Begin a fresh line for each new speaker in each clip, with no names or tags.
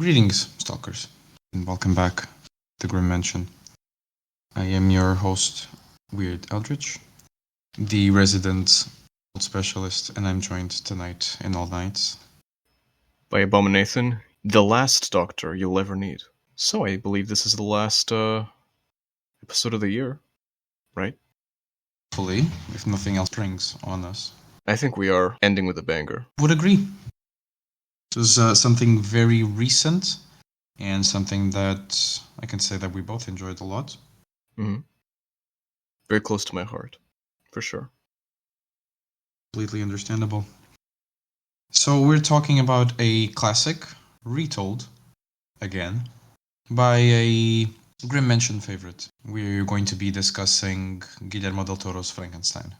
Greetings, Stalkers, and welcome back to Grymm Mansion. I am your host, Weird Eldritch, the resident specialist, and I'm joined tonight and all nights
by Abominathan, the last doctor you'll ever need. So I believe this is the last episode of the year, right?
hopefully, if nothing else springs on us.
I think we are ending with a banger.
Would agree. This was something very recent, and something that I can say that we both enjoyed a lot.
Mm-hmm. Very close to my heart, for sure.
Completely understandable. So we're talking about a classic, retold, again, by a Grymm Mansion favorite. We're going to be discussing Guillermo del Toro's Frankenstein.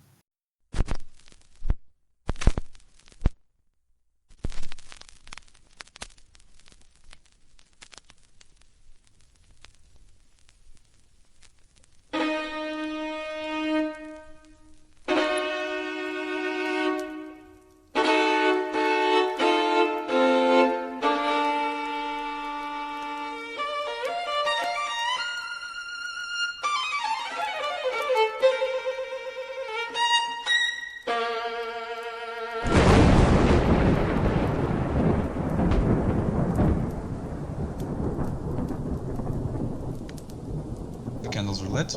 The candles are lit,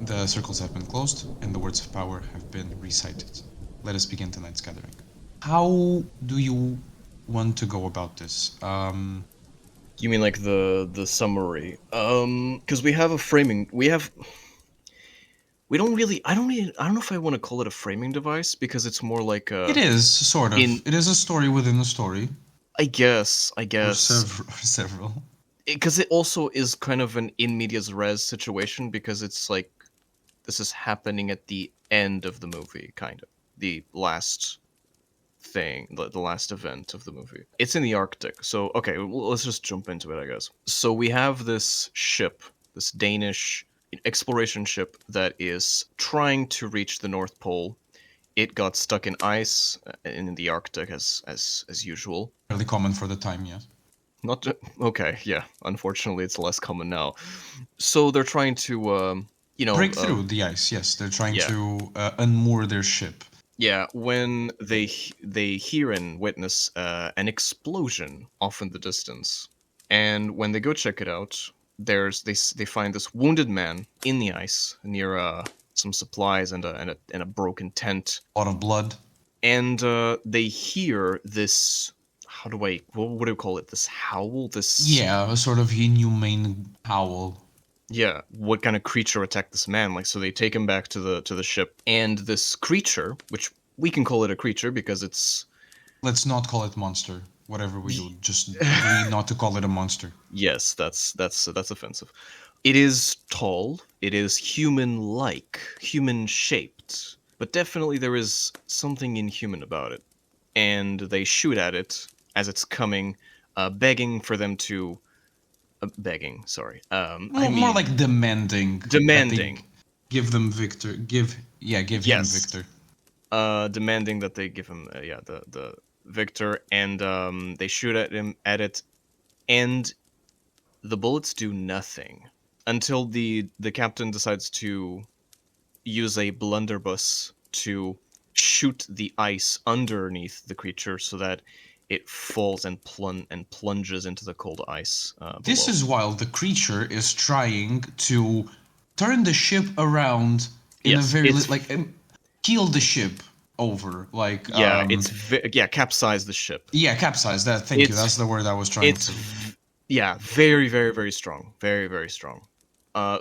the circles have been closed, and the words of power have been recited. Let us begin tonight's gathering. How do you want to go about this?
You mean like the summary? Because we have a framing. We don't really. I don't know if I want to call it a framing device because it's more like a.
It is, sort of. It is a story within a story.
I guess.
Or several.
Because it also is kind of an in medias res situation because it's like this is happening at the end of the movie, kind of the last thing, the last event of the movie. It's in the Arctic, so okay, let's just jump into it, I guess. So we have this ship, this Danish exploration ship that is trying to reach the North Pole. It got stuck in ice in the Arctic as usual.
Fairly common for the time, yes.
Not okay, yeah. Unfortunately, it's less common now. So they're trying to,
break through the ice. Yes, they're trying to unmoor their ship.
Yeah, when they hear and witness an explosion off in the distance, and when they go check it out, they find this wounded man in the ice near some supplies and a broken tent.
A lot of blood.
And they hear this. What do you call it? This howl? A
sort of inhumane howl.
Yeah, what kind of creature attacked this man? Like, so they take him back to the ship, and this creature, which we can call it a creature because it's.
Let's not call it monster. Whatever we do, just agree not to call it a monster.
Yes, that's offensive. It is tall. It is human-like, human-shaped, but definitely there is something inhuman about it. And they shoot at it as it's coming, begging for them to. Begging, sorry.
More like demanding.
Demanding.
Give them Victor. Give him Victor.
Demanding that they give him, the Victor, and they shoot at it, and the bullets do nothing until the captain decides to use a blunderbuss to shoot the ice underneath the creature so that it falls and plunges into the cold ice.
This is while the creature is trying to turn the ship around in a very keel the ship over, like
capsize the ship.
Yeah, capsize that. Thank you. That's the word I was trying to.
Yeah, very, very, very strong. Very, very strong.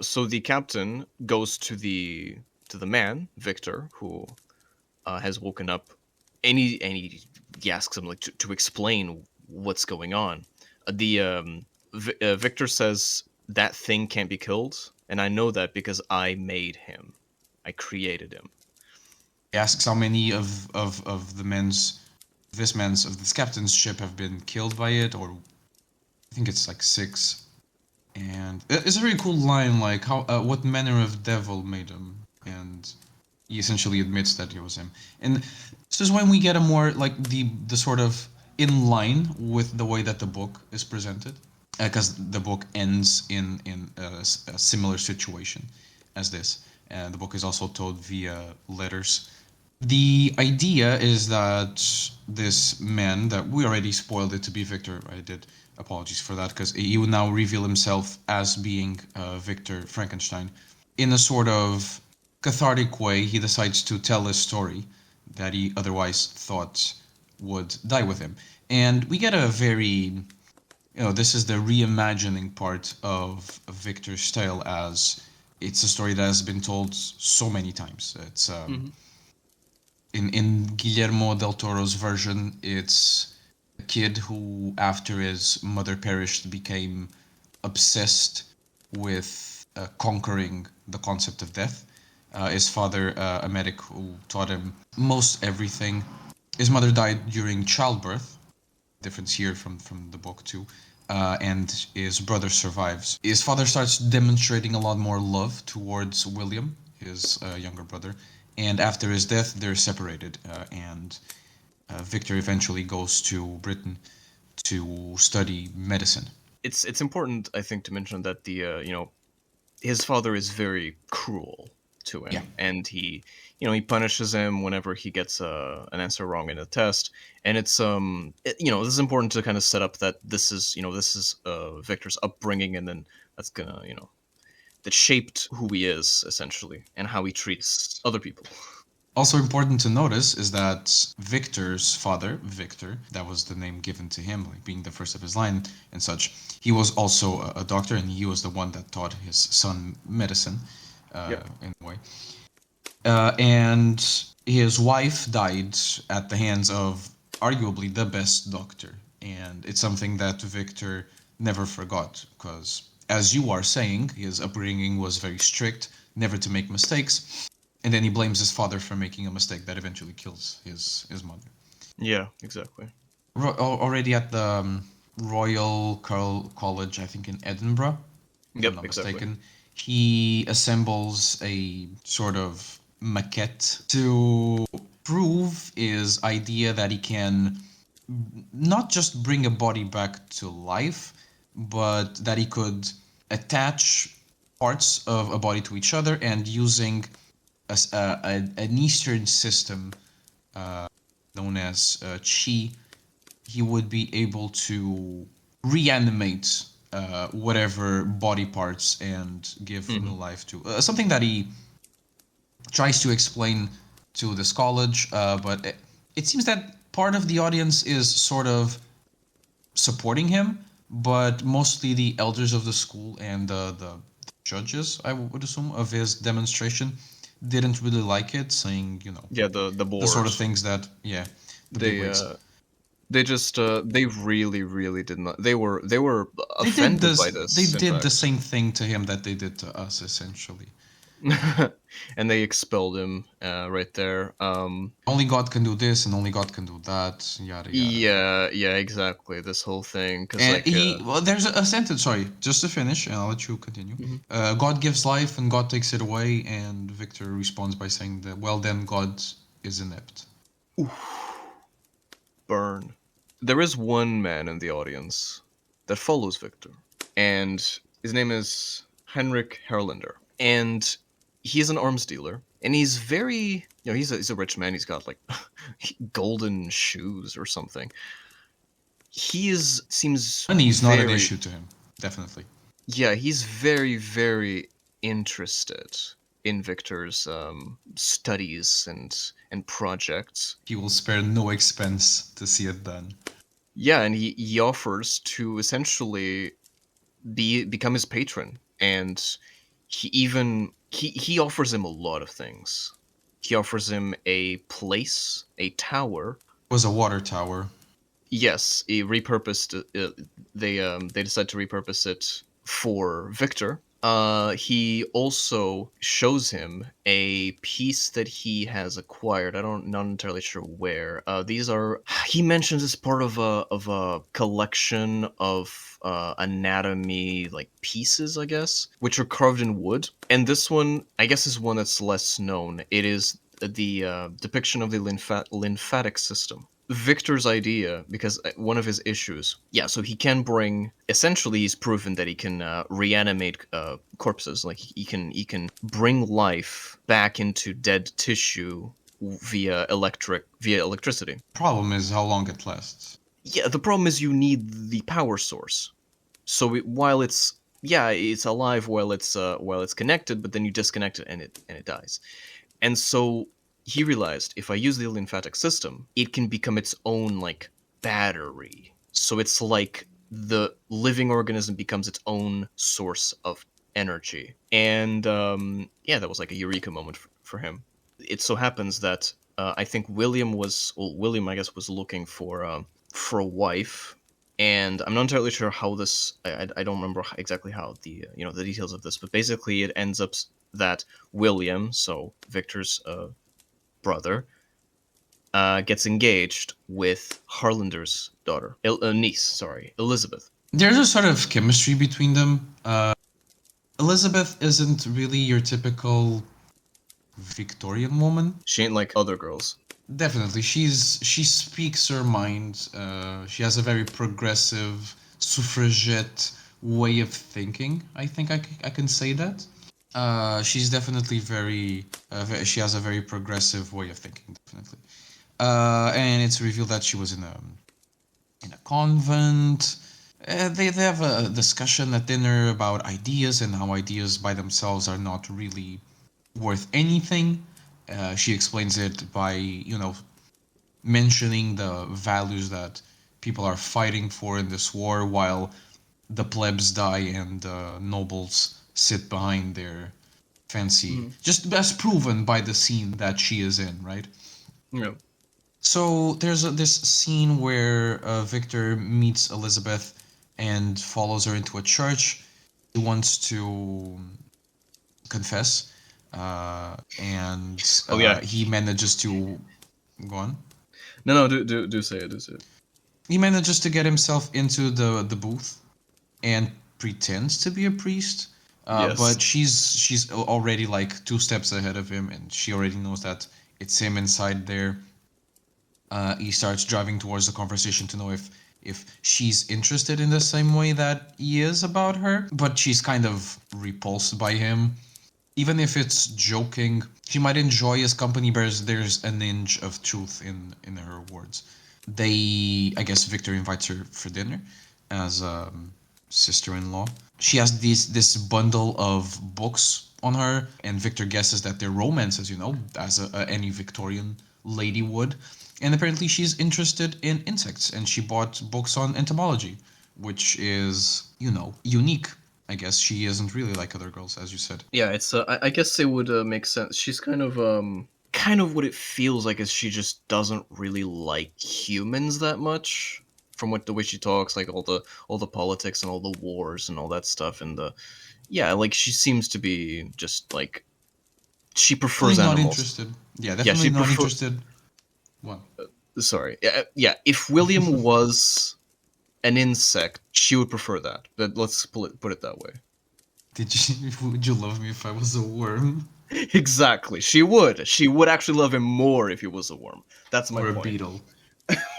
So the captain goes to the man, Victor, who has woken up, and he asks him like to explain what's going on. Victor says that thing can't be killed, and I know that because I made him. I created him.
He asks how many of this captain's ship have been killed by it, or I think it's like 6. And it's a very cool line, like how what manner of devil made him, and he essentially admits that it was him. And this is when we get a more like the sort of in line with the way that the book is presented, because the book ends in a similar situation as this, and the book is also told via letters. The idea is that this man, that we already spoiled it to be Victor, I did apologies for that, because he would now reveal himself as being Victor Frankenstein. In a sort of cathartic way, he decides to tell a story that he otherwise thought would die with him. And we get a very, this is the reimagining part of Victor's tale, as it's a story that has been told so many times. It's
Hmm.
in Guillermo del Toro's version, it's a kid who, after his mother perished, became obsessed with conquering the concept of death. His father, a medic who taught him most everything. His mother died during childbirth. Difference here from the book too. And his brother survives. His father starts demonstrating a lot more love towards William, his younger brother, and after his death, they're separated. And Victor eventually goes to Britain to study medicine.
It's important, I think, to mention that his father is very cruel to
Yeah.
him, and he punishes him whenever he gets an answer wrong in a test. And this is important to kind of set up that this is Victor's upbringing, and then that's gonna that shaped who he is essentially and how he treats other people.
Also important to notice is that Victor's father, Victor, that was the name given to him, like being the first of his line and such, he was also a doctor, and he was the one that taught his son medicine,
Yep.
in a way. And his wife died at the hands of arguably the best doctor. And it's something that Victor never forgot, because, as you are saying, his upbringing was very strict, never to make mistakes. And then he blames his father for making a mistake that eventually kills his mother.
Yeah, exactly.
Already at the Royal College, I think in Edinburgh, if I'm
Yep,
not
exactly.
mistaken, he assembles a sort of maquette to prove his idea that he can not just bring a body back to life, but that he could attach parts of a body to each other, and using an Eastern system known as chi, he would be able to reanimate whatever body parts and give new
Hmm.
life to something that he tries to explain to this college, but it seems that part of the audience is sort of supporting him, but mostly the elders of the school and the judges, I would assume, of his demonstration didn't really like it, saying,
Yeah, the
the sort
board.
of things that, yeah, the
They
bigwigs.
uh they just they really really did not. They were
They did
offended by
this. They
this, in
did the
fact.
same thing to him that they did to us, essentially.
And they expelled him right there.
Only God can do this, and only God can do that. Yada yada.
Yeah, yeah, exactly. This whole thing, because
And well, there's a sentence. Sorry, just to finish, and I'll let you continue.
Mhm.
God gives life, and God takes it away. And Victor responds by saying that, well, then God is inept.
Burn. There is one man in the audience that follows Victor, and his name is Henrik Herlander, and he's an arms dealer, and he's very, he's a rich man. He's got like golden shoes or something. He is seems
Money is not an
very,
issue to him, definitely.
yeah, he's very very interested in Victor's studies and projects.
He will spare no expense to see it done.
Yeah, and he offers to essentially become his patron, and he offers him a lot of things. He offers him a place, a tower.
It was a water tower.
Yes, he repurposed they decide to repurpose it for Victor. He also shows him a piece that he has acquired. Not entirely sure where. These are he mentions as part of a collection of anatomy like pieces, I guess, which are carved in wood. And this one, I guess, is one that's less known. It is the depiction of the lymphatic system. Victor's idea, because one of his issues, yeah, so he can bring. Essentially, he's proven that he can reanimate corpses. Like he can bring life back into dead tissue via electricity.
Problem is how long it lasts.
Yeah, the problem is you need the power source. So while it's alive while it's connected, but then you disconnect it and it dies. And so he realized if I use the lymphatic system, it can become its own like battery. So it's like the living organism becomes its own source of energy. And yeah, that was like a eureka moment for him. It so happens that I think William, I guess, was looking for a wife, and I'm not entirely sure how this. I don't remember exactly how the details of this, but basically it ends up that William, so Victor's brother, gets engaged with Harlander's daughter, niece, sorry, Elizabeth.
There's a sort of chemistry between them. Elizabeth isn't really your typical Victorian woman.
She ain't like other girls.
Definitely, she speaks her mind. She has a very progressive suffragette way of thinking. I think I can say that. She's definitely she has a very progressive way of thinking, definitely. And it's revealed that she was in a convent. They have a discussion at dinner about ideas and how ideas by themselves are not really worth anything. She explains it by, mentioning the values that people are fighting for in this war while the plebs die and the nobles sit behind their fancy, just as proven by the scene that she is in, right?
Yeah.
So there's this scene where Victor meets Elizabeth and follows her into a church. He wants to confess, and
Oh yeah.
he manages to go on.
No, do say it. Do say it.
He manages to get himself into the booth and pretends to be a priest.
Yes.
But she's already like 2 steps ahead of him, and she already knows that it's him inside there. He starts driving towards the conversation to know if she's interested in the same way that he is about her, but she's kind of repulsed by him. Even if it's joking, she might enjoy his company, but there's an inch of truth in her words. I guess Victor invites her for dinner as sister-in-law. She has this bundle of books on her, and Victor guesses that they're romances, as any Victorian lady would. And apparently she's interested in insects, and she bought books on entomology, which is, unique. I guess she isn't really like other girls, as you said.
Yeah, it's. I guess it would make sense. She's kind of what it feels like is she just doesn't really like humans that much. From the way she talks, like all the politics and all the wars and all that stuff, and like she seems to be just like she prefers
Definitely not
animals.
interested. Yeah, definitely not interested. What?
Sorry, yeah. If William was an insect, she would prefer that. But let's put it that way.
Would you love me if I was a worm?
Exactly. She would. She would actually love him more if he was a worm. That's my
Or
point.
a beetle.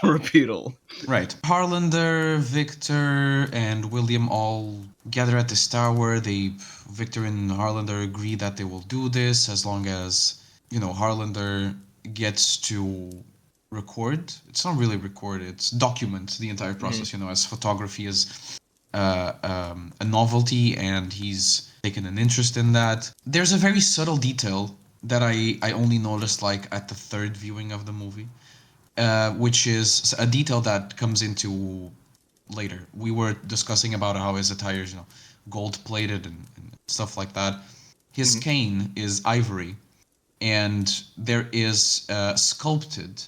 Or a beetle.
Right. Harlander, Victor, and William all gather at this tower. Victor and Harlander agree that they will do this as long as, Harlander gets to record. It's not really record, it's document the entire process, as photography is a novelty, and he's taken an interest in that. There's a very subtle detail that I only noticed like at the third viewing of the movie, which is a detail that comes into later. We were discussing about how his attire is, gold plated and stuff like that. His cane is ivory, and there is sculpted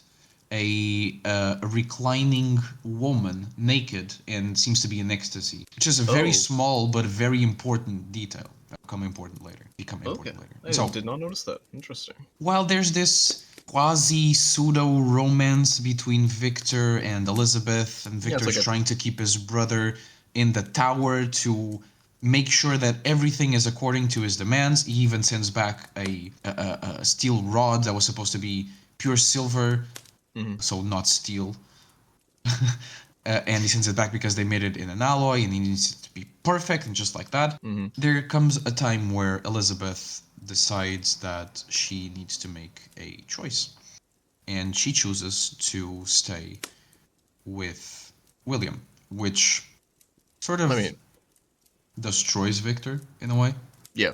a reclining woman naked and seems to be in ecstasy, which is a very small but very important detail. Become important later.
I did not notice that. Interesting.
While there's this quasi pseudo romance between Victor and Elizabeth, and Victor's trying to keep his brother in the tower to make sure that everything is according to his demands. He even sends back a steel rod that was supposed to be pure silver so not steel. And he sends it back because they made it in an alloy and he needs it to be perfect, and just like that. There comes a time where Elizabeth decides that she needs to make a choice, and she chooses to stay with William, which sort of destroys Victor in a way.
Yeah,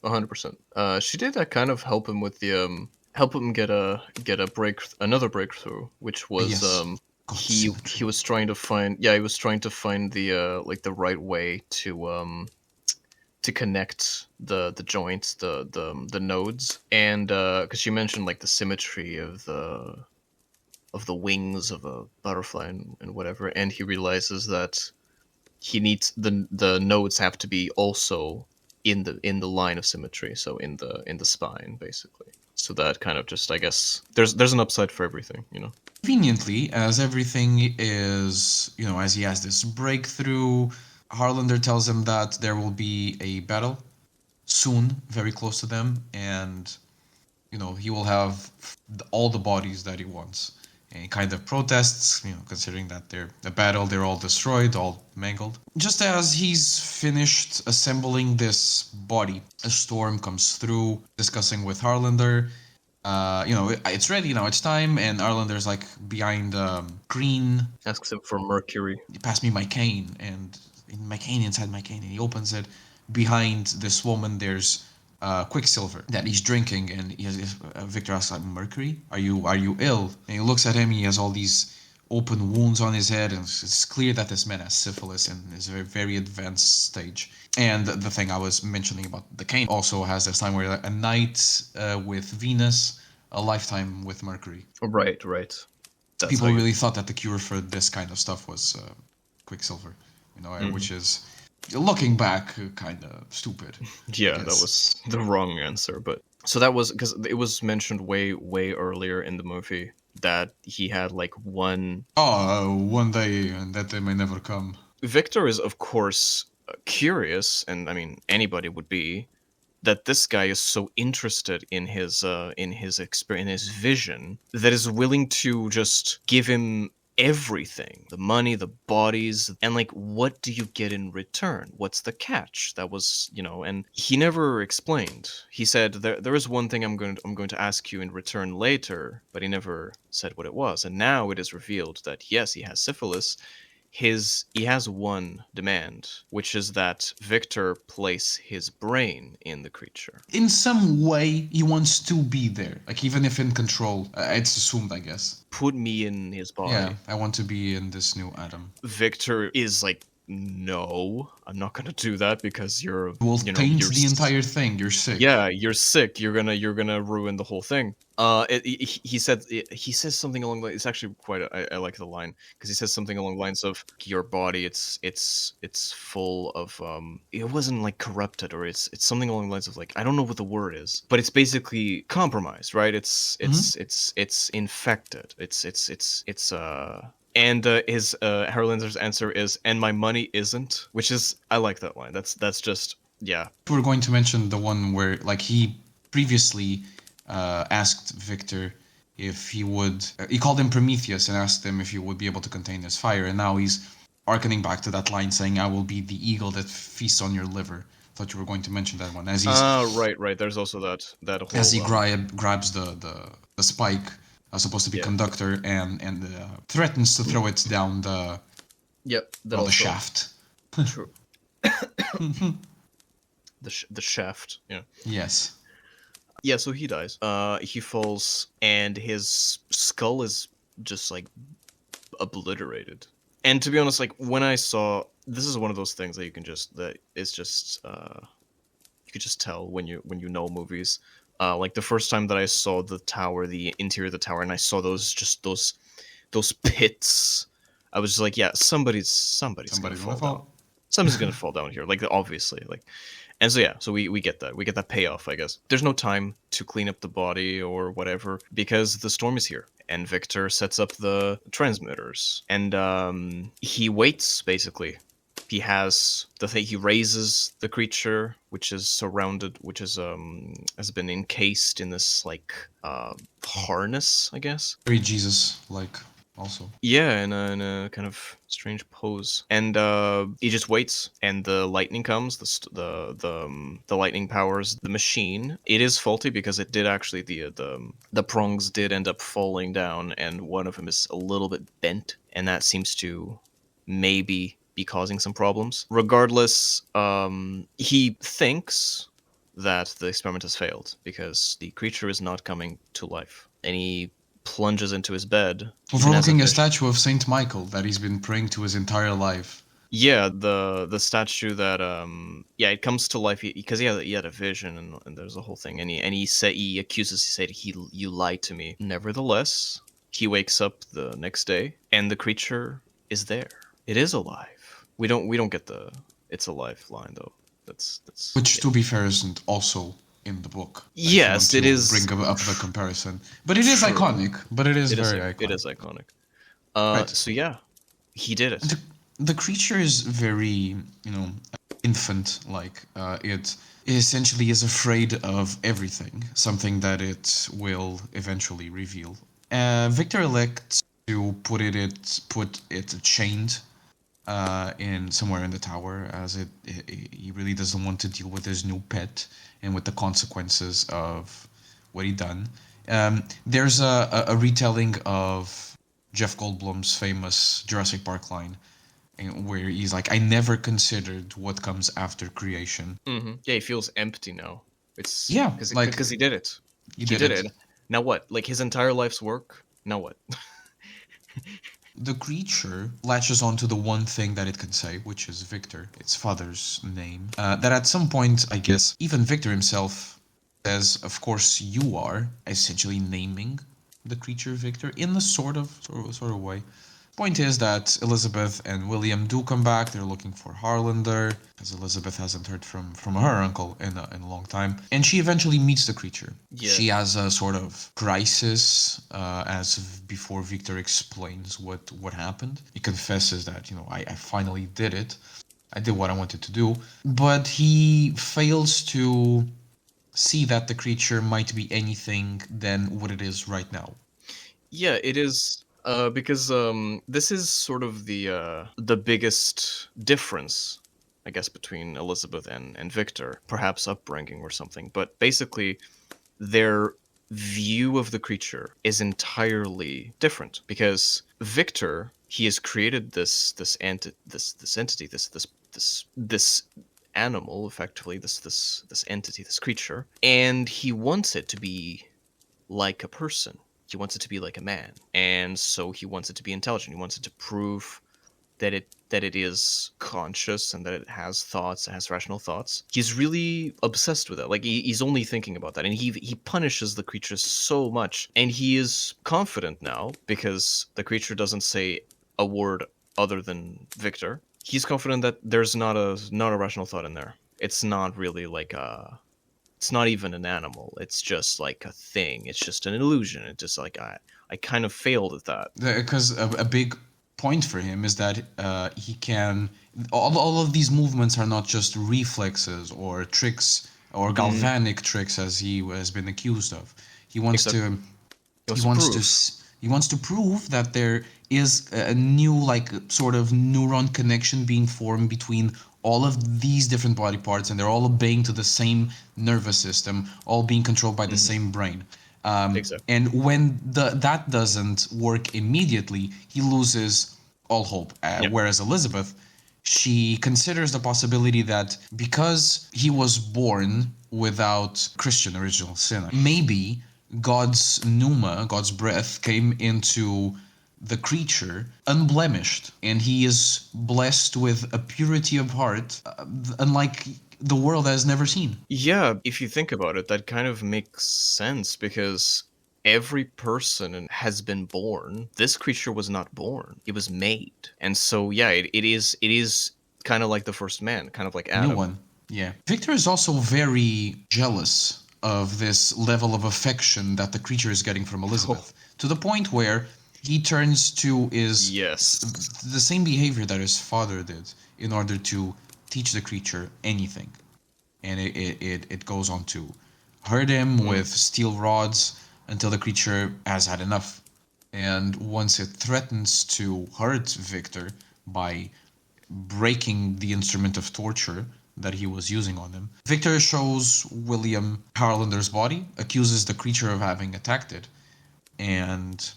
100%. She did that kind of help him with the help him get another breakthrough, which was
Yes. God,
he was trying to find the like the right way to connect the joints, the nodes, and because she mentioned like the symmetry of the wings of a butterfly and whatever, and he realizes that he needs the nodes have to be also in the line of symmetry, so in the spine basically. So that kind of just, I guess, there's an upside for everything, you know.
Conveniently, as everything is, as he has this breakthrough, Harlander tells him that there will be a battle soon, very close to them, and he will have all the bodies that he wants. And he kind of protests, considering that they're a battle, they're all destroyed, all mangled. Just as he's finished assembling this body, a storm comes through, discussing with Harlander. It's ready now, it's time, and Harlander's like behind green.
Asks him for mercury.
Pass me my cane, and inside my cane, and he opens it. Behind this woman, there's Quicksilver that he's drinking, and Victor asks, like, mercury? Are you ill? And he looks at him. He has all these open wounds on his head, and it's clear that this man has syphilis and is a very, very advanced stage. And the thing I was mentioning about the cane also has this time where a night with Venus, a lifetime with Mercury.
Right.
That's people really thought that the cure for this kind of stuff was Quicksilver, which is, looking back, kind of stupid.
Yeah, that was the wrong answer. But so that was because it was mentioned way earlier in the movie that he had like one
day, and that day may never come.
Victor is, of course, curious, and I mean anybody would be, that this guy is so interested in his experience, in his vision, that is willing to just give him everything, the money, the bodies, and like, what do you get in return? What's the catch? That was, and he never explained. He said there is one thing I'm going to ask you in return later, but he never said what it was. And now it is revealed that yes, he has syphilis. He has one demand, which is that Victor place his brain in the creature.
In some way, he wants to be there, like even if in control. It's assumed, I guess.
Put me in his body.
Yeah, I want to be in this new Adam.
Victor is like, no, I'm not gonna do that because you're.
Will taint the entire thing. You're sick.
Yeah, you're sick. You're gonna ruin the whole thing. He says something along the. It's actually quite. I like the line because he says something along the lines of your body. It's full of It wasn't like corrupted, or it's something along the lines of like, I don't know what the word is, but it's basically compromised, right? It's infected. And his Harlander's answer is, and my money isn't, which is, I like that line. That's just, yeah.
We're going to mention the one where, like, he previously asked Victor if he would. He called him Prometheus and asked him if he would be able to contain his fire, and now he's hearkening back to that line saying, "I will be the eagle that feasts on your liver." Thought you were going to mention that one. As he's
right. There's also that whole.
As he grabs the spike. Supposed to be conductor, and threatens to throw it down the the shaft.
True. the shaft. Yeah.
Yes.
Yeah. So he dies. He falls, and his skull is just like obliterated. And to be honest, like when I saw, this is one of those things that you could just tell when you know movies. Like the first time that I saw the tower, the interior of the tower, and I saw those pits, I was just like, yeah, somebody's gonna fall down. Somebody's gonna fall down here, like obviously, like, and so yeah, so we get that payoff, I guess. There's no time to clean up the body or whatever because the storm is here, and Victor sets up the transmitters, and he waits basically He has the thing. He raises the creature, which is surrounded, which is has been encased in this like harness, I guess.
Very Jesus-like, also.
Yeah, in a kind of strange pose, and he just waits, and the lightning comes. The lightning powers the machine. It is faulty because it did actually the prongs did end up falling down, and one of them is a little bit bent, and that seems to maybe be causing some problems. Regardless, he thinks that the experiment has failed because the creature is not coming to life, and he plunges into his bed.
Overlooking a statue of Saint Michael that he's been praying to his entire life.
Yeah, the statue that yeah, it comes to life because he had a vision, and there's a whole thing, and he accuses, he said, you lied to me. Nevertheless, he wakes up the next day and the creature is there. It is alive. We don't get the "it's alive" line though. That's
Which,
yeah.
to be fair, isn't also in the book.
Yes, it is.
Bring up the comparison, but it is
True.
iconic. But it is very iconic.
It is iconic.
Right.
So yeah, he did it.
The creature is very, infant-like. It essentially is afraid of everything, something that it will eventually reveal. Victor elects to put it chained in somewhere in the tower, as he really doesn't want to deal with his new pet and with the consequences of what he done. There's a retelling of Jeff Goldblum's famous Jurassic Park line, where he's like, "I never considered what comes after creation."
Mm-hmm. Yeah, he feels empty now. It's
because
he did it.
He did it.
Now what? Like his entire life's work. Now what?
The creature latches onto the one thing that it can say, which is Victor, its father's name. That at some point, I guess, even Victor himself says, "Of course you are," essentially naming the creature Victor in a sort of way. Point is that Elizabeth and William do come back. They're looking for Harlander, because Elizabeth hasn't heard from her uncle in a long time. And she eventually meets the creature.
Yeah.
She has a sort of crisis, as before Victor explains what happened. He confesses that, I finally did it. I did what I wanted to do. But he fails to see that the creature might be anything than what it is right now.
Yeah, it is. Because this is sort of the biggest difference, I guess, between Elizabeth and Victor. Perhaps upbringing or something, but basically, their view of the creature is entirely different. Because Victor, he has created this entity, this animal, effectively, this entity, this creature, and he wants it to be like a person. He wants it to be like a man, and so he wants it to be intelligent. He wants it to prove that it is conscious and that it has thoughts, it has rational thoughts. He's really obsessed with it. Like he's only thinking about that, and he punishes the creature so much. And he is confident now because the creature doesn't say a word other than Victor. He's confident that there's not a rational thought in there. It's not really like a. It's not even an animal. It's just like a thing. It's just an illusion. It's just like I kind of failed at that.
Because a big point for him is that he can. All of these movements are not just reflexes or tricks or galvanic tricks, as he has been accused of. He wants to. He wants to prove that there is a new, like, sort of neuron connection being formed between all of these different body parts, and they're all obeying to the same nervous system, all being controlled by the same brain. And when that doesn't work immediately, he loses all hope. Whereas Elizabeth, she considers the possibility that because he was born without Christian original sin, maybe God's pneuma, God's breath, came into the creature unblemished, and he is blessed with a purity of heart unlike the world has never seen.
Yeah, if you think about it, that kind of makes sense, because every person has been born. This creature was not born. It was made. And so yeah, it is kind of like the first man, kind of like Adam.
New one. Yeah. Victor is also very jealous of this level of affection that the creature is getting from Elizabeth, to the point where he turns to
Yes.
the same behavior that his father did in order to teach the creature anything. And it goes on to hurt him with steel rods until the creature has had enough. And once it threatens to hurt Victor by breaking the instrument of torture that he was using on him, Victor shows William Harlander's body, accuses the creature of having attacked it, and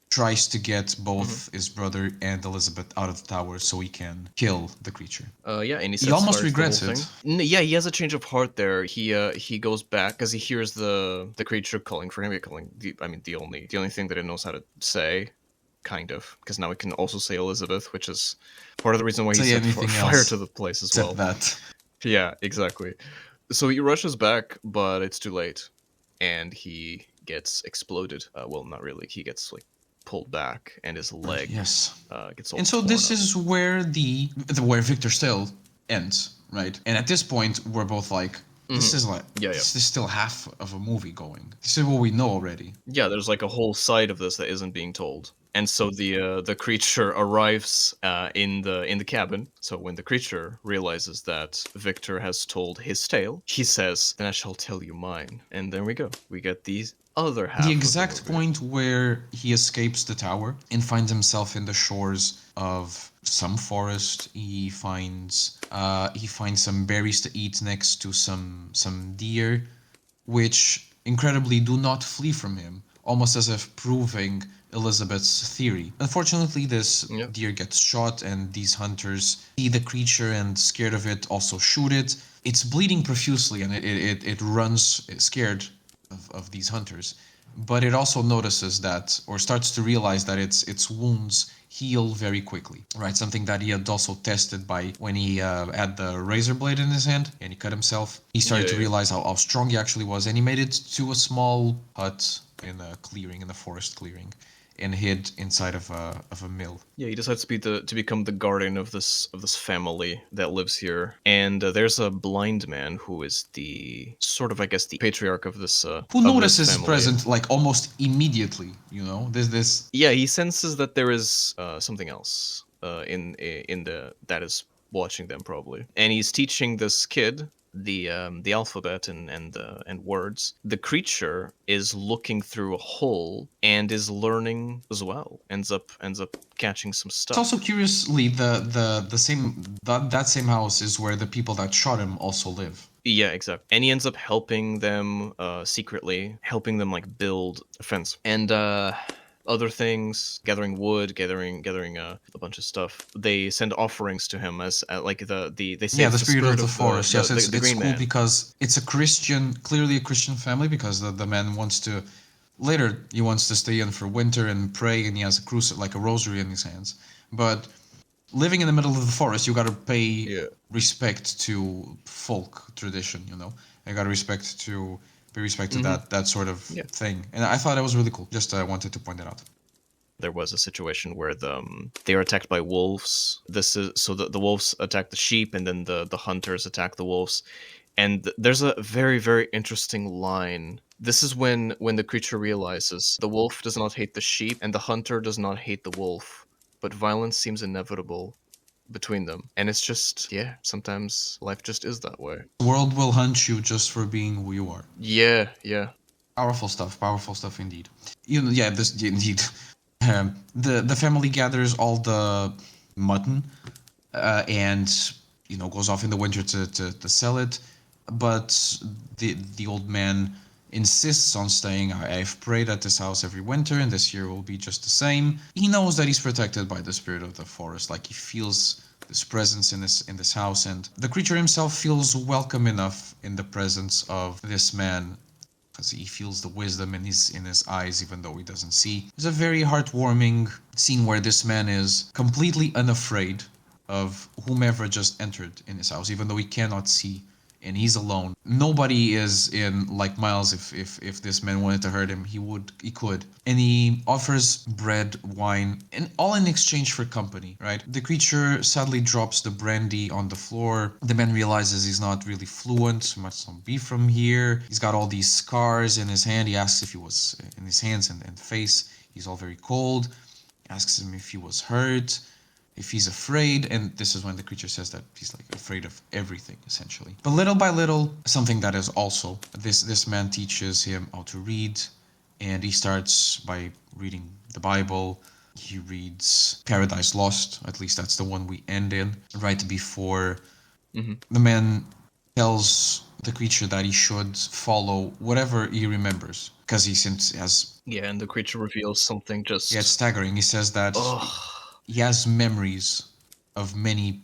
tries to get both his brother and Elizabeth out of the tower so he can kill the creature.
Yeah, and he
He
sets
almost
fire to the whole
regrets
thing.
it.
Yeah, he has a change of heart there. He goes back because he hears the creature calling for him. Calling the only thing that it knows how to say, kind of, because now it can also say Elizabeth, which is part of the reason why he
Say
set
anything
fire
else
to the place as
except
well.
that.
Yeah, exactly. So he rushes back, but it's too late, and he gets exploded. Well, not really. He gets like pulled back, and his leg
Yes.
gets all
And so
torn
this
up.
is where where Victor still ends, right? And at this point, we're both like, this is like
Yeah, yeah.
this is still half of a movie going. This is what we know already.
Yeah, there's like a whole side of this that isn't being told. And so the creature arrives in the cabin. So when the creature realizes that Victor has told his tale, he says, "Then I shall tell you mine." And there we go. We get these other half
The
of
exact
the movie.
point where he escapes the tower and finds himself in the shores of some forest. He finds some berries to eat next to some deer, which incredibly do not flee from him, almost as if proving Elizabeth's theory. Unfortunately, this
Yep.
deer gets shot, and these hunters see the creature and, scared of it, also shoot it. It's bleeding profusely, and it runs scared of these hunters. But it also notices that, or starts to realize that its wounds heal very quickly, right? Something that he had also tested by when he had the razor blade in his hand and he cut himself. He started to
Yeah.
realize how strong he actually was, and he made it to a small hut in a clearing, in the forest clearing, and hid inside of a mill.
Yeah, he decides to become the guardian of this family that lives here, and there's a blind man who is the sort of, I guess, the patriarch of this
Who
of this
notices his
family.
presence like almost immediately, you know? This
Yeah, he senses that there is something else in that is watching them probably, and he's teaching this kid the alphabet and words. The creature is looking through a hole and is learning as well. Ends up catching some
It's
stuff.
also curiously the same that same house is where the people that shot him also live.
Yeah, exactly. And he ends up helping them secretly, helping them like build a fence and other things, gathering wood, gathering a bunch of stuff. They send offerings to him as like they say
Yeah,
it's
the
the
spirit of
spirit
the
of
forest. Yes,
the
it's
Green
cool
Man.
because it's a Christian, clearly a Christian family, because the man wants to later he wants to stay in for winter and pray, and he has a crucifix like a rosary in his hands. But living in the middle of the forest, you gotta pay
Yeah.
respect to folk tradition. You know, you gotta pay respect to
Mhm.
that sort of
Yeah.
thing, and I thought that was really cool. Just wanted to point that out.
There was a situation where they are attacked by wolves. This is so the wolves attack the sheep, and then the hunters attack the wolves. And there's a very very interesting line. This is when the creature realizes the wolf does not hate the sheep, and the hunter does not hate the wolf, but violence seems inevitable between them. And it's just, yeah, sometimes life just is that way.
The world will hunt you just for being who you are.
Yeah, yeah.
Powerful stuff indeed. You know, yeah, this indeed. The family gathers all the mutton and goes off in the winter to sell it, but the old man insists on staying. I've prayed at this house every winter, and this year will be just the same. He knows that he's protected by the spirit of the forest, like he feels this presence in this house, and the creature himself feels welcome enough in the presence of this man because he feels the wisdom in his eyes, even though he doesn't see. It's a very heartwarming scene where this man is completely unafraid of whomever just entered in his house, even though he cannot see and he's alone. Nobody is in like Miles. If this man wanted to hurt him, he could. And he offers bread, wine, and all in exchange for company, right? The creature sadly drops the brandy on the floor. The man realizes he's not really fluent, must not be from here. He's got all these scars in his hand. He asks if he was in his hands and face. He's all very cold, asks him if he was hurt, if he's afraid, and this is when the creature says that he's like afraid of everything, essentially. But little by little, something that is also, this man teaches him how to read, and he starts by reading the Bible. He reads Paradise Lost, at least that's the one we end in, right before the man tells the creature that he should follow whatever he remembers, because he seems has...
Yeah, and the creature reveals something just...
Yeah, it's staggering. He says that he has memories of many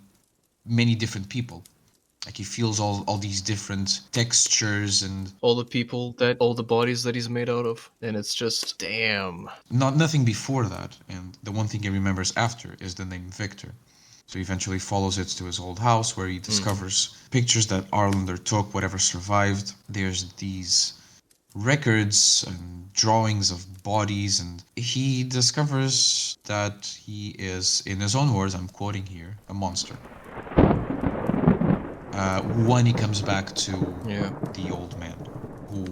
different people. Like, he feels all these different textures and...
all the bodies that he's made out of, and it's just, damn.
Nothing before that, and the one thing he remembers after is the name Victor. So he eventually follows it to his old house, where he discovers pictures that Arlander took, whatever survived. There's these records and drawings of bodies, and he discovers that he is, in his own words, I'm quoting here, a monster. When he comes back to the old man, who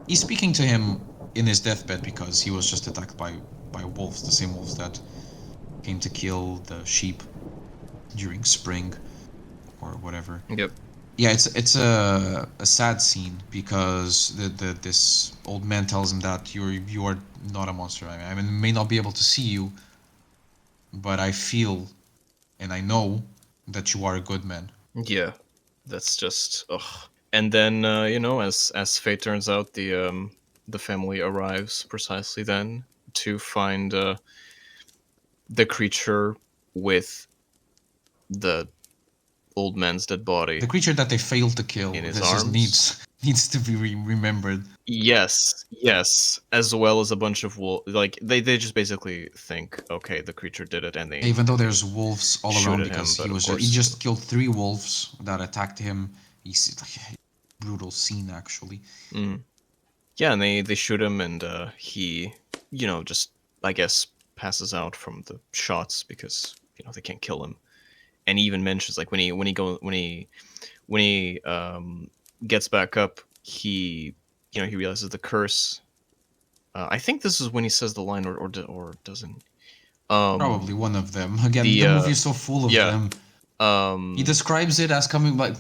he's speaking to him in his deathbed because he was just attacked by wolves, the same wolves that came to kill the sheep during spring or whatever.
Yep.
Yeah, it's a sad scene because this old man tells him that you are not a monster. I may not be able to see you, but I feel and I know that you are a good man.
Yeah, that's just And then as fate turns out, the family arrives precisely then to find the creature with the old man's dead body.
The creature that they failed to kill.
In his arms.
Needs to be remembered.
Yes, as well as a bunch of wolves. Like they just basically think, okay, the creature did it, and they
even though there's wolves all around because
he
just killed 3 wolves that attacked him. He's like a brutal scene, actually.
Yeah, and they shoot him, and he, just I guess passes out from the shots because they can't kill him. And he even mentions, like, when he gets back up, he realizes the curse. I think this is when he says the line, or doesn't.
Probably one of them. Again, the movie is so full of them. He describes it as coming like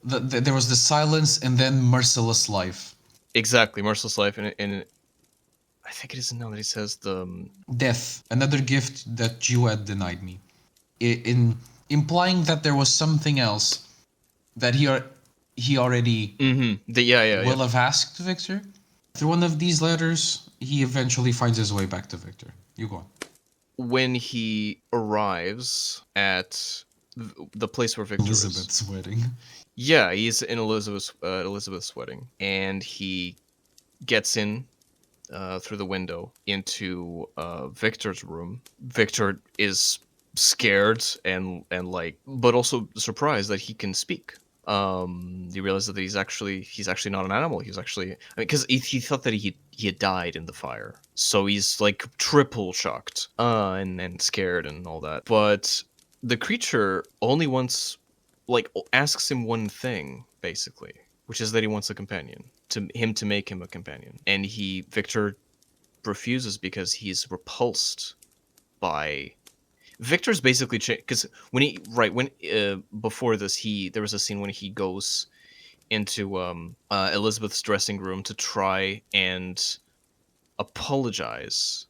there was the silence and then merciless life.
Exactly, merciless life, and I think it is now that he says the
death, another gift that you had denied me, in implying that there was something else that he already will have asked Victor. Through one of these letters, he eventually finds his way back to Victor. You go on.
When he arrives at the place where Victor
Elizabeth's wedding.
Yeah, he's in Elizabeth's wedding, and he gets in through the window into Victor's room. Victor is scared and but also surprised that he can speak. He realizes that he's actually not an animal. He's actually, because he thought that he had died in the fire, so he's like triple shocked and scared and all that. But the creature only wants, asks him one thing basically, which is that he wants a companion, to make him a companion, and Victor refuses because he's repulsed by. Victor's basically because before this there was a scene when he goes into Elizabeth's dressing room to try and apologize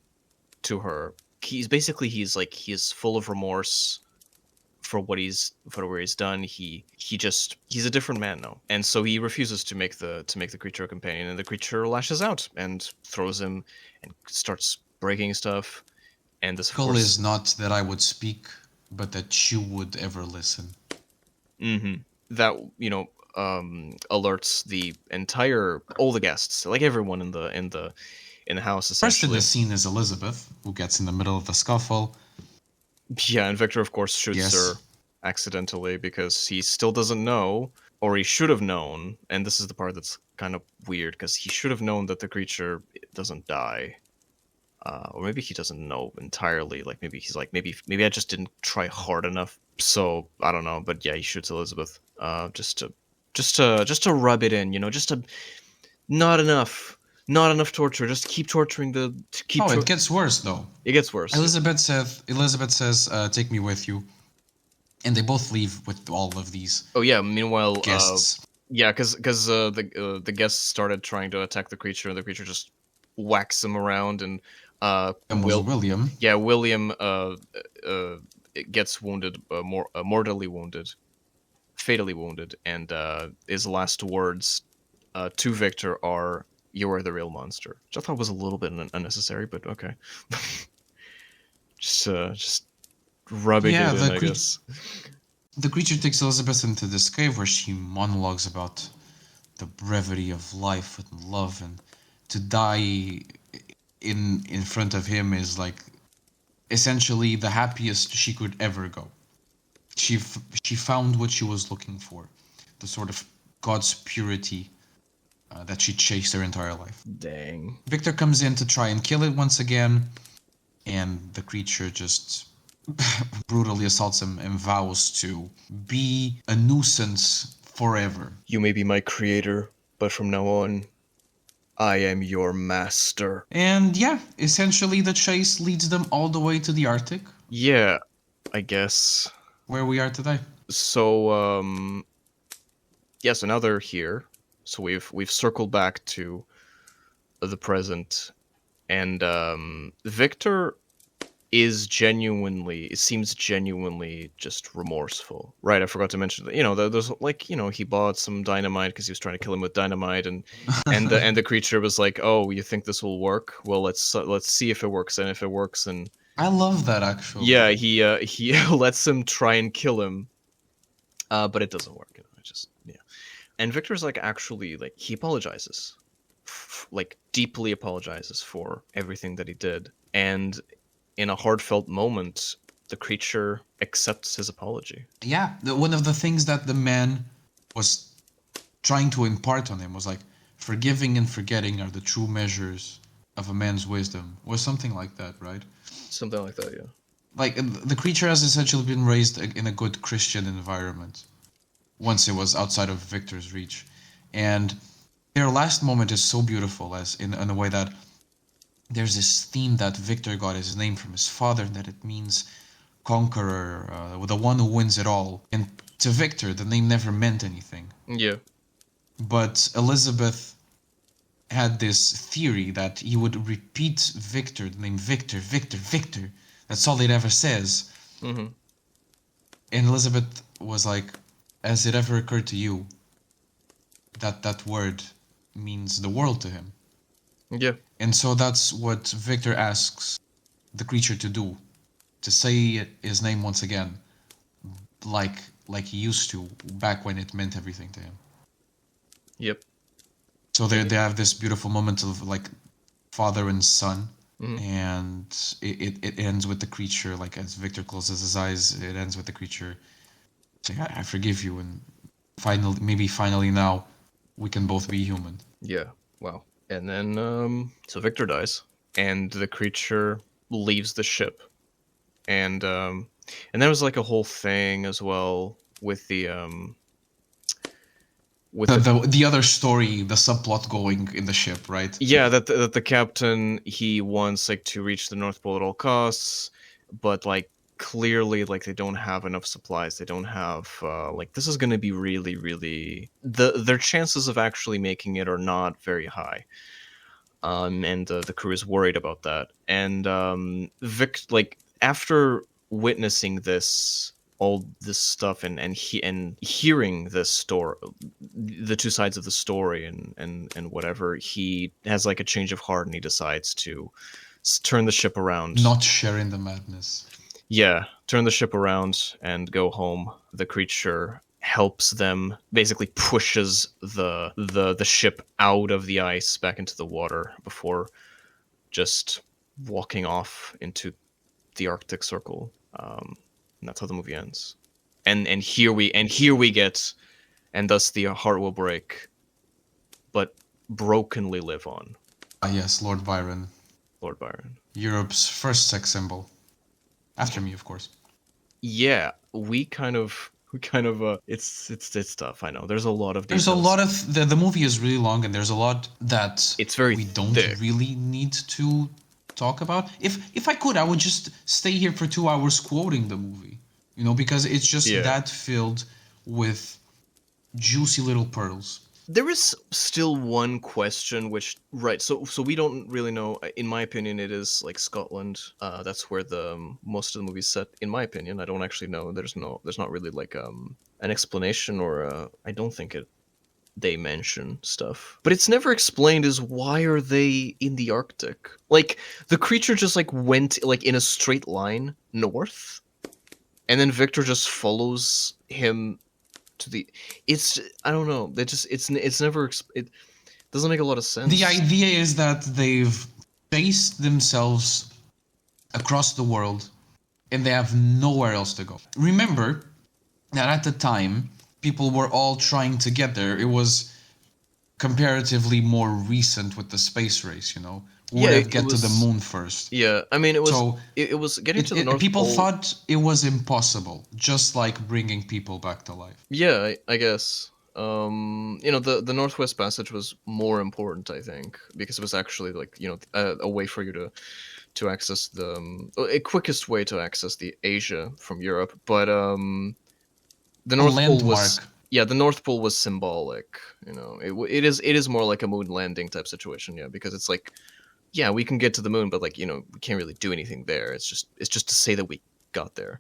to her. He is full of remorse for what he's done. He's a different man now, and so he refuses to make the creature a companion, and the creature lashes out and throws him and starts breaking stuff. And this, of course,
is not that I would speak, but that you would ever listen.
That alerts all the guests, like everyone in the house. Essentially,
first in the scene is Elizabeth, who gets in the middle of the scuffle.
Yeah, and Victor, of course, shoots her accidentally because he still doesn't know, or he should have known. And this is the part that's kind of weird, because he should have known that the creature doesn't die. Or maybe he doesn't know entirely. Like, maybe he's like, maybe I just didn't try hard enough. So I don't know, but yeah, he shoots Elizabeth, just to rub it in, just to not enough Not enough torture. Just keep torturing
It gets worse though.
It gets worse.
Elizabeth says, "Take me with you," and they both leave with all of these
Oh yeah. Meanwhile,
guests.
yeah, because the guests started trying to attack the creature, and the creature just whacks them around, and
And was William.
Yeah, William gets wounded, mortally wounded, fatally wounded, and his last words to Victor are, "You are the real monster," which I thought was a little bit unnecessary, but okay. just rubbing
Yeah,
it in, I guess.
the creature takes Elizabeth into this cave where she monologues about the brevity of life and love, and to die in front of him is like essentially the happiest she could ever go. She found what she was looking for, the sort of God's purity that she chased her entire life.
Dang.
Victor comes in to try and kill it once again, and the creature just brutally assaults him and vows to be a nuisance forever.
You may be my creator, but from now on, I am your master.
And yeah, essentially the chase leads them all the way to the Arctic.
Yeah, I guess.
Where we are today.
So, yeah, so now they're here. So we've circled back to the present, and Victor seems genuinely just remorseful, right? I forgot to mention that, there's like, he bought some dynamite because he was trying to kill him with dynamite, and the creature was like, "Oh, you think this will work? Well, let's see if it works." And if it works, and
I love that actually.
yeah, he lets him try and kill him, but it doesn't work. Yeah. And Victor's like, actually, like, he apologizes, like deeply apologizes for everything that he did, and in a heartfelt moment, the creature accepts his apology.
Yeah, one of the things that the man was trying to impart on him was like, forgiving and forgetting are the true measures of a man's wisdom, or something like that, right?
Something like that, yeah.
Like, the creature has essentially been raised in a good Christian environment once it was outside of Victor's reach. And their last moment is so beautiful, as in a way that there's this theme that Victor got his name from his father, and that it means conqueror, the one who wins it all. And to Victor, the name never meant anything.
Yeah.
But Elizabeth had this theory that he would repeat Victor, the name Victor, Victor, Victor. That's all it ever says.
Mm-hmm.
And Elizabeth was like, has it ever occurred to you that that word means the world to him?
Yeah.
And so that's what Victor asks the creature to do, to say his name once again, like he used to back when it meant everything to him.
Yep.
So they have this beautiful moment of like father and son, and it ends with the creature, like as Victor closes his eyes, it ends with the creature saying, I forgive you, and finally now we can both be human.
Yeah. Wow. And then so Victor dies, and the creature leaves the ship, and there was like a whole thing as well with the
the other story, the subplot going in the ship, right?
Yeah, that the captain, he wants like to reach the North Pole at all costs, but like clearly like they don't have enough supplies. They don't have like, this is going to be really, really, their chances of actually making it are not very high. And the crew is worried about that. And Vic, like, after witnessing all this stuff, and hearing this story, the two sides of the story, and whatever, he has like a change of heart, and he decides to turn the ship around.
Not sharing the madness.
Yeah, turn the ship around and go home. The creature helps them, basically pushes the ship out of the ice back into the water before just walking off into the Arctic Circle. And that's how the movie ends. And here we get, and thus the heart will break, but brokenly live on.
Yes, Lord Byron.
Lord Byron.
Europe's first sex symbol. After me, of course.
Yeah, we kind of we kind of it's tough. I know there's a lot of
There's a
details.
lot of the movie is really long, and there's a lot that
It's very
we don't
thick.
really need to talk about. If I could, I would just stay here for 2 hours quoting the movie, because it's just
Yeah.
that filled with juicy little pearls.
There is still one question, which right. So we don't really know. In my opinion, it is like Scotland. That's where the most of the movie's set. In my opinion, I don't actually know. There's not really like an explanation or I don't think they mention stuff, but it's never explained. Is why are they in the Arctic? Like the creature just like went like in a straight line north, and then Victor just follows him to the. It's I don't know. They just it's never it doesn't make a lot of sense.
The idea is that they've chased themselves across the world and they have nowhere else to go. Remember that at the time, people were all trying to get there. It was comparatively more recent with the space race, Who would
Yeah,
have get to the moon first.
Yeah, I mean, it was
So
it was getting to the North
people
Pole.
thought it was impossible, just like bringing people back to life.
Yeah, I guess. The Northwest Passage was more important, I think, because it was actually like a way for you to access a quickest way to access the Asia from Europe. But the North Pole was the North Pole was symbolic. It is more like a moon landing type situation. Yeah, because it's like, yeah, we can get to the moon, but like we can't really do anything there. It's just to say that we got there.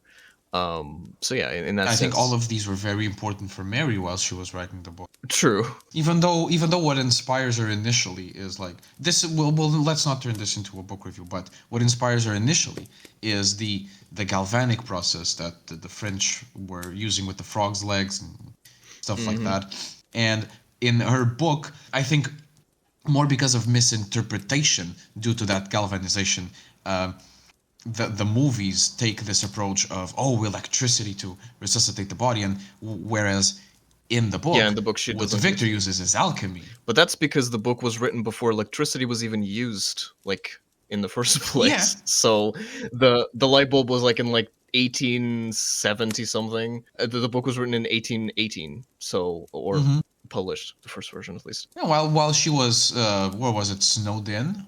So yeah, in that sense,
I think all of these were very important for Mary while she was writing the book.
True.
Even though what inspires her initially is like this. Well, let's not turn this into a book review. But what inspires her initially is the galvanic process that the French were using with the frog's legs and stuff like that. And in her book, I think more because of misinterpretation due to that galvanization. The movies take this approach of electricity to resuscitate the body, and whereas in the book, what Victor uses is alchemy.
But that's because the book was written before electricity was even used, like in the first place. Yeah. So the light bulb was like in like 1870 something. The book was written in 1818. So published, the first version at least.
Yeah, while she was where was it, snowed in?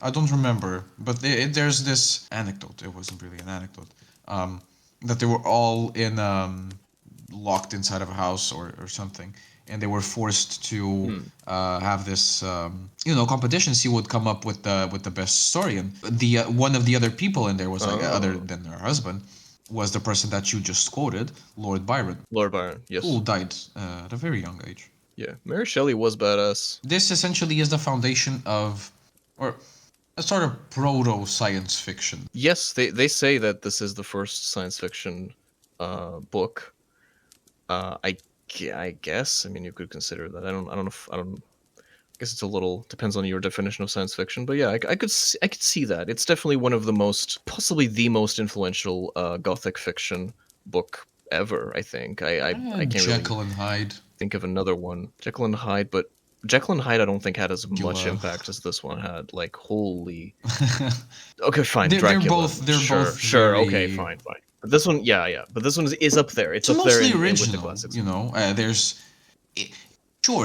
I don't remember, but there's this anecdote. It wasn't really an anecdote. That they were all in locked inside of a house or something, and they were forced to have this competition. See who would come up with the best story. And the one of the other people in there was like other than her husband was the person that you just quoted, Lord Byron.
Lord Byron, yes.
Who died at a very young age.
Yeah, Mary Shelley was badass.
This essentially is the foundation of, or a sort of proto-science fiction.
Yes, they say that this is the first science fiction book. I guess. I mean, you could consider that. I guess it's a little depends on your definition of science fiction, but yeah, I could see that. It's definitely one of the most, possibly the most influential gothic fiction book ever. I think. I can't
Jekyll and Hyde.
Think of another one, Jekyll and Hyde, but Jekyll and Hyde I don't think had as much impact as this one had. Like, holy. Okay, fine. Dracula.
They're both
sure. Okay, fine. But this one, yeah. But this one is up there. It's up there with the classics.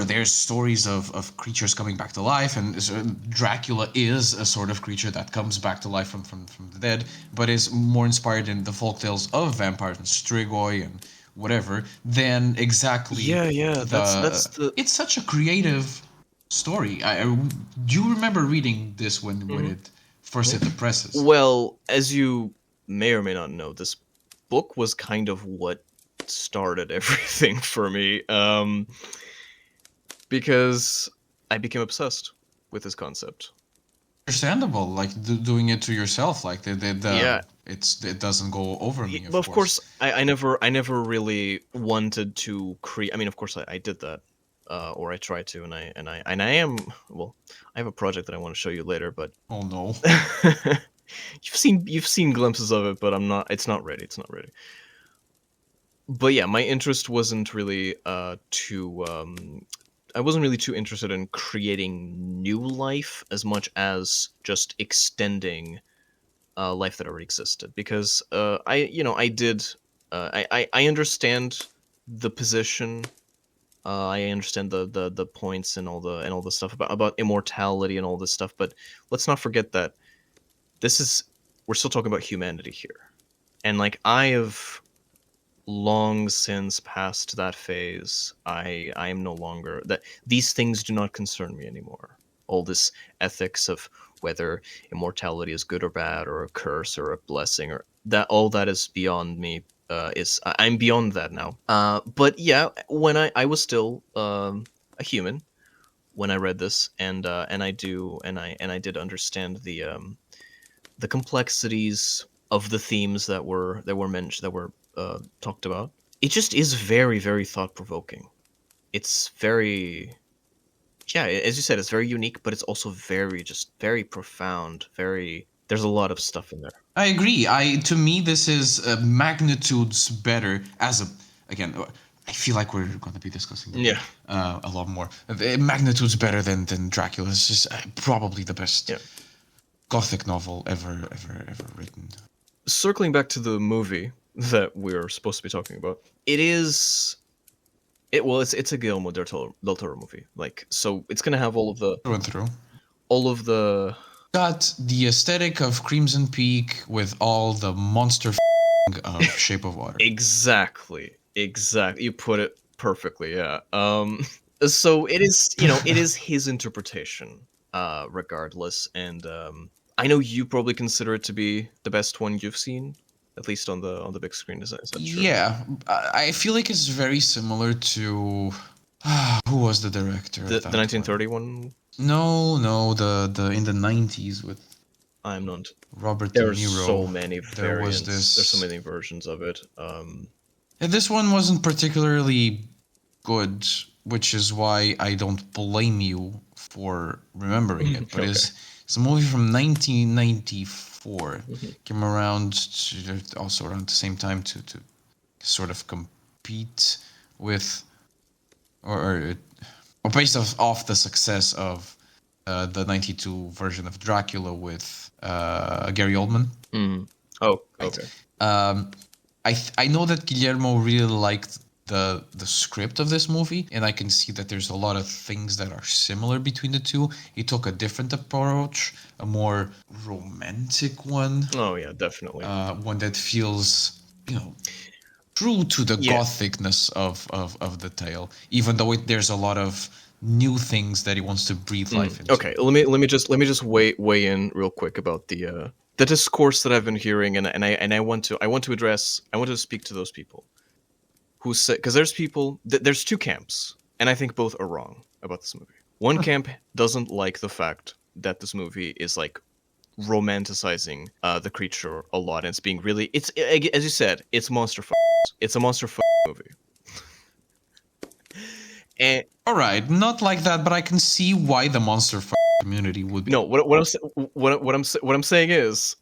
There's stories of creatures coming back to life, and Dracula is a sort of creature that comes back to life from the dead, but is more inspired in the folktales of vampires and Strigoi and whatever than exactly.
That's
it's such a creative story. Do you remember reading this when it first hit the presses?
Well, as you may or may not know, this book was kind of what started everything for me, because I became obsessed with this concept.
Understandable, like doing it to yourself, like it doesn't go over me.
Of course, I never really wanted to create. I mean, of course, I did that, or I tried to, and I am. Well, I have a project that I want to show you later, but
oh no,
you've seen glimpses of it, but It's not ready. But yeah, my interest wasn't really I wasn't really too interested in creating new life as much as just extending life that already existed, because I did I understand the position. I understand the points and all the stuff about immortality and all this stuff, but let's not forget that this is we're still talking about humanity here, and like I have long since passed that phase. I am no longer that these things do not concern me anymore. All this ethics of whether immortality is good or bad or a curse or a blessing or that all that is beyond me. I'm beyond that now. But yeah, when I was still a human when I read this, and I did understand the complexities of the themes that were mentioned that were talked about. It just is very very thought provoking. It's very yeah, as you said, it's very unique, but it's also very just very profound. Very there's a lot of stuff in there.
I agree. To me, this is magnitudes better as a again. I feel like we're going to be discussing the
Yeah.
book a lot more. Magnitudes better than Dracula. It's just probably the best
Yeah.
gothic novel ever written.
Circling back to the movie that we're supposed to be talking about, it's a Guillermo del Toro movie. Like so, it's gonna have
Through and through.
all of the
Got the aesthetic of Crimson Peak with all the monster of Shape of Water.
exactly. You put it perfectly. Yeah. So it is it is his interpretation, regardless, and I know you probably consider it to be the best one you've seen, at least on the big screen. Is that true?
Yeah, I feel like it's very similar to who was the director
The
of that
1931.
No, the in the 90s with
I'm not.
Robert De
There's
Niro.
so many
There was
variants.
this.
There's so many versions of it.
And this one wasn't particularly good, which is why I don't blame you for remembering it. But
Okay.
it's a movie from 1994.
Mhm.
Came around also around the same time to sort of compete with or based off the success of the 92 version of Dracula with Gary Oldman.
Mm. Oh,
Right.
okay.
I know that Guillermo really liked the script of this movie, and I can see that there's a lot of things that are similar between the two. He took a different approach, a more romantic one,
Oh yeah, definitely.
one that feels, true to the
Yeah.
gothicness of the tale, even though there's a lot of new things that he wants to breathe life into.
Okay, let me just weigh in real quick about the discourse that I've been hearing, and I want to speak to those people who say, because there's there's two camps, and I think both are wrong about this movie. One camp doesn't like the fact that this movie is like romanticizing the creature a lot, and it's being really it's as you said, it's it's a monster movie. And
All right, not like that, but I can see why the monster community would be.
no, what I'm saying is,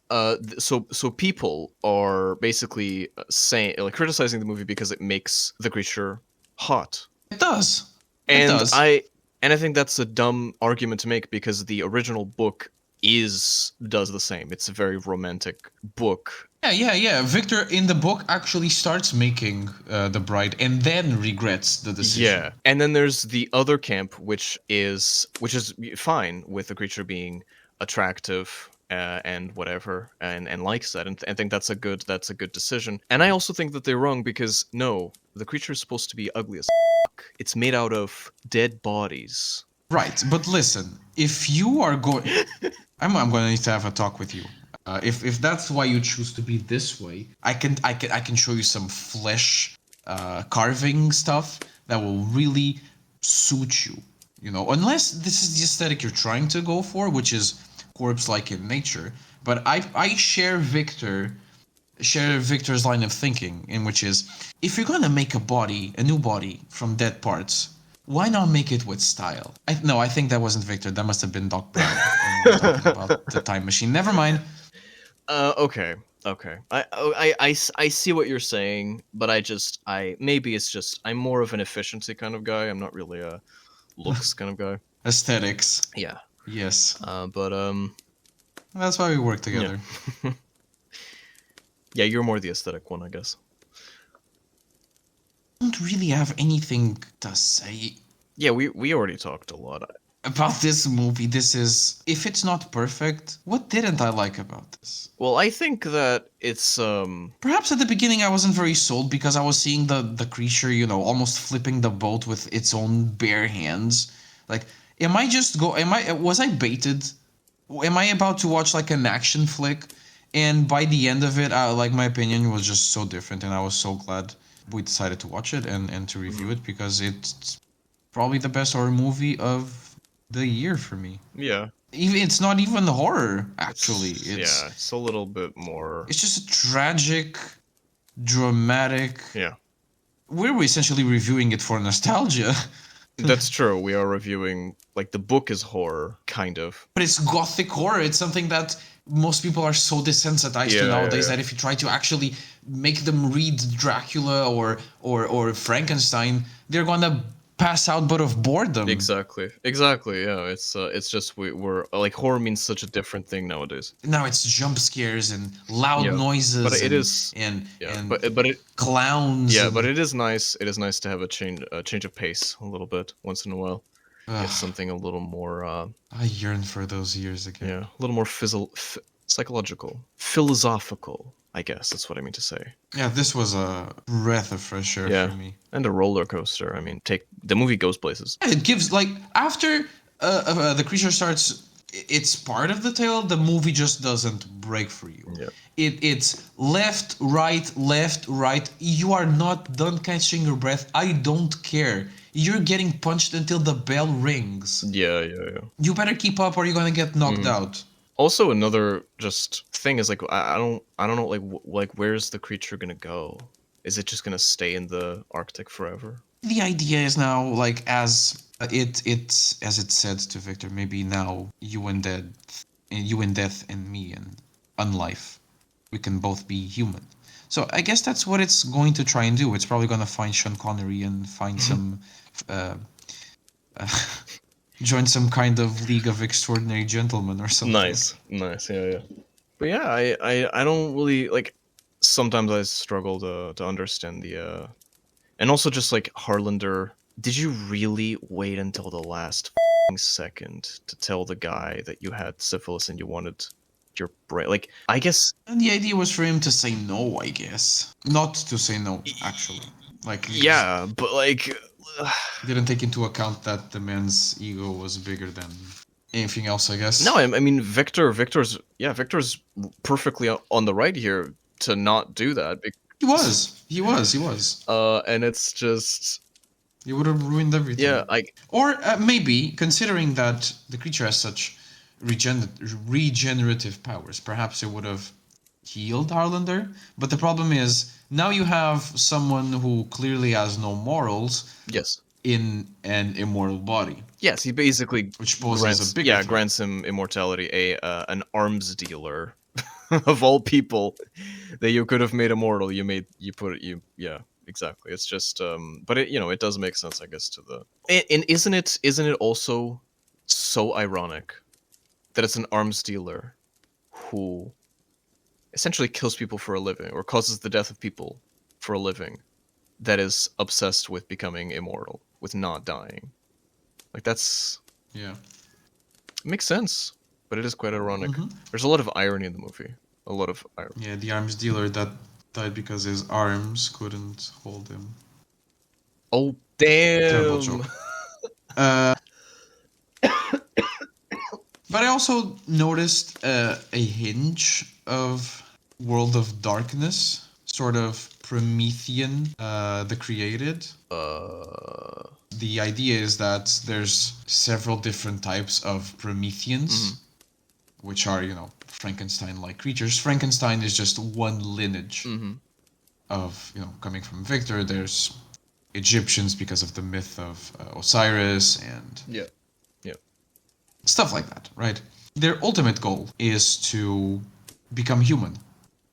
so people are basically saying like criticizing the movie because it makes the creature hot,
It does. It
and
does.
I think that's a dumb argument to make because the original book does the same. It's a very romantic book.
Yeah. Victor in the book actually starts making the bride and then regrets the decision.
Yeah, and then there's the other camp, which is fine with the creature being attractive and whatever, and likes that, and think that's a good decision. And I also think that they're wrong because no, the creature is supposed to be ugly as fuck. It's made out of dead bodies.
Right, but listen, if you are going, I'm going to need to have a talk with you. If that's why you choose to be this way, I can show you some flesh carving stuff that will really suit you. Unless this is the aesthetic you're trying to go for, which is corpse-like in nature. But I share Victor's line of thinking, in which is if you're gonna make a new body from dead parts, why not make it with style? I think that wasn't Victor. That must have been Doc Brown when he was talking about the time machine. Never mind.
Okay. I see what you're saying, but maybe it's just I'm more of an efficiency kind of guy. I'm not really a looks kind of guy.
Aesthetics.
Yeah.
Yes.
But
That's why we work together.
yeah, you're more the aesthetic one, I guess.
really have anything to say
Yeah, we already talked a lot.
about this movie. This is, if it's not perfect, what didn't I like about this?
Well, I think that it's
Perhaps at the beginning I wasn't very sold because I was seeing the creature, almost flipping the boat with its own bare hands. Like, was I baited? Am I about to watch like an action flick? And by the end of it, my opinion was just so different, and I was so glad we decided to watch it and to review it, because it's probably the best horror movie of the year for me.
yeah.
Even it's not even horror, actually.
It's a little bit more.
It's just a tragic, dramatic.
Yeah.
We're essentially reviewing it for nostalgia.
That's true. We are reviewing, like, the book is horror, kind of.
But it's gothic horror. It's something that most people are so desensitized to nowadays that if you try to actually make them read Dracula or Frankenstein, they're gonna pass out but of boredom.
Exactly. Yeah. It's just we're like, horror means such a different thing nowadays.
Now it's jump scares and loud noises,
but it is but it
clowns.
Yeah, but it is nice. It is nice to have a change of pace a little bit once in a while. Get something a little more.
I yearn for those years again.
Yeah, a little more psychological, philosophical. I guess that's what I mean to say.
Yeah, this was a breath of fresh air for me.
And a roller coaster. I mean, the movie goes places.
It gives, like, after the creature starts, it's part of the tale. The movie just doesn't break for you.
Yeah.
It's left, right, left, right. You are not done catching your breath. I don't care. You're getting punched until the bell rings.
Yeah.
You better keep up or you're gonna get knocked out.
Also, another just thing is, like, I don't know, like where's the creature gonna go? Is it just gonna stay in the Arctic forever?
The idea is now, like, as it said to Victor, maybe now you and death and me and unlife, we can both be human. So I guess that's what it's going to try and do. It's probably going to find Sean Connery and find some join some kind of League of Extraordinary Gentlemen or something.
Nice, yeah. But yeah, I don't really, like, sometimes I struggle to understand the and also just, like, Harlander. Did you really wait until the last second to tell the guy that you had syphilis and you wanted your brain? Like, I guess.
And the idea was for him to say no, I guess. Not to say no, actually. Like,
yeah, but, like,
didn't take into account that the man's ego was bigger than anything else, I guess.
No, I mean, Victor's perfectly on the right here to not do that.
He was.
And it's just,
he would have ruined everything.
Yeah,
or maybe, considering that the creature has such regenerative powers, perhaps it would have healed Harlander. But the problem is, now you have someone who clearly has no morals.
Yes.
In an immortal body.
Yes, he basically
which poses a big threat.
Grants him immortality. An arms dealer of all people that you could have made immortal. Yeah, exactly. It's just but it does make sense, I guess, to the. And isn't it also so ironic that it's an arms dealer who essentially kills people for a living, or causes the death of people for a living, that is obsessed with becoming immortal, with not dying. Like, that's...
Yeah.
It makes sense, but it is quite ironic. There's a lot of irony in the movie. A lot of irony.
Yeah, the arms dealer that died because his arms couldn't hold him.
Oh, damn!
Terrible joke. But I also noticed a hinge of World of Darkness, sort of Promethean, the Created. The idea is that there's several different types of Prometheans, which are, Frankenstein-like creatures. Frankenstein is just one lineage of, coming from Victor. There's Egyptians because of the myth of Osiris and stuff like that, right? Their ultimate goal is to become human.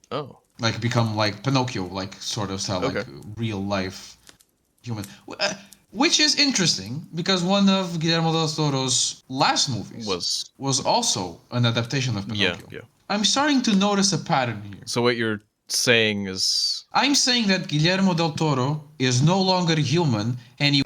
Oh.
Like, become like Pinocchio, like, sort of style, like real life human. Which is interesting, because one of Guillermo del Toro's last movies was also an adaptation of Pinocchio.
Yeah.
I'm starting to notice a pattern here.
So what you're saying is
I'm saying that Guillermo del Toro is no longer human and he.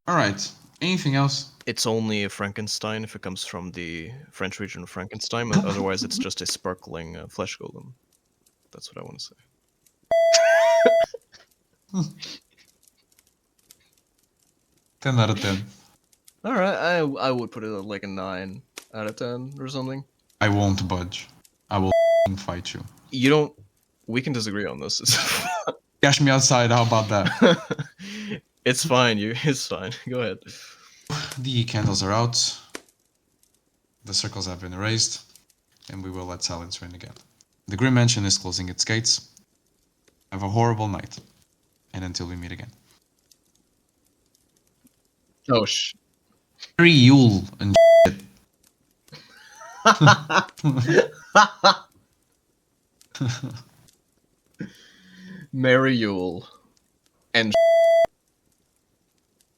Alright, anything else?
it's only a Frankenstein if it comes from the French region of Frankenstein, but otherwise it's just a sparkling flesh golem. That's what I want to say.
10 out of 10.
All right, I would put it at like a 9 out of 10 or something.
I won't budge. I will fight you.
You don't. We can disagree on this.
Cash me outside, how about that?
It's fine. It's fine. Go ahead.
The candles are out. The circles have been erased. And we will let silence reign again. The Grymm Mansion is closing its gates. Have a horrible night. And until we meet again.
Oh sh.
Merry Yule and shit.
Merry Yule and